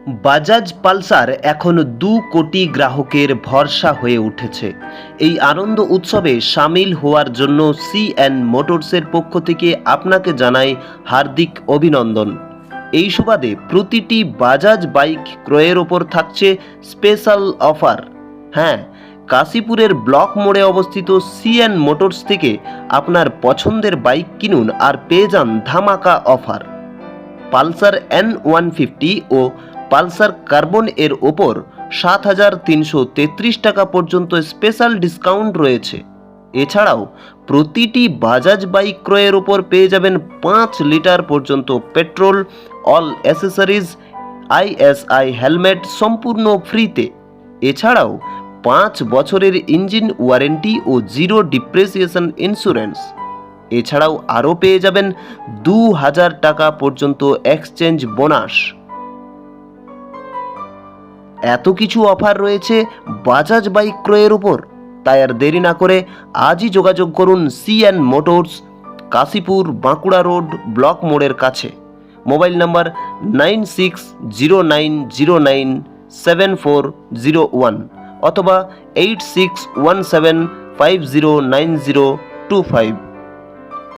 Bajaj Pulsar এখন 2 কোটি গ্রাহকের ভরসা হয়ে উঠেছে। এই আনন্দ উৎসবে সামিল হওয়ার জন্য সিএন মোটরসের পক্ষ থেকে আপনাকে জানাই হার্দিক অভিনন্দন। এই সুবাদে প্রতিটি বাজাজ বাইক ক্রয়ের ওপর থাকছে স্পেশাল অফার। হ্যাঁ, কাশীপুরের ব্লক মোড়ে অবস্থিত সিএন মোটরস থেকে আপনার পছন্দের বাইক কিনুন আর পেয়ে যান ধামাকা অফার। পালসার N150 ও পালসার কার্বন এর ওপর 7,333 টাকা পর্যন্ত স্পেশাল ডিসকাউন্ট রয়েছে। এছাড়াও প্রতিটি বাজাজ বাইক ক্রয়ের ওপর পেয়ে যাবেন 5 লিটার পর্যন্ত petrol, all accessories, ISI helmet সম্পূর্ণ ফ্রিতে। এছাড়াও 5 বছরের ইঞ্জিন ওয়ারেন্টি ও জিরো ডিপ্রিসিয়েশন ইন্স্যুরেন্স। এছাড়াও আরও পেয়ে যাবেন 2,000 টাকা পর্যন্ত এক্সচেঞ্জ বোনাস। এত কিছু অফার রয়েছে বাজাজ বাইক ক্রয়ের উপর, তাই আর দেরি না করে আজই যোগাযোগ করুন CN motors, Kashipur Bankura road, block মোড়ের কাছে। মোবাইল নাম্বার 9609097401 অথবা 8617509025।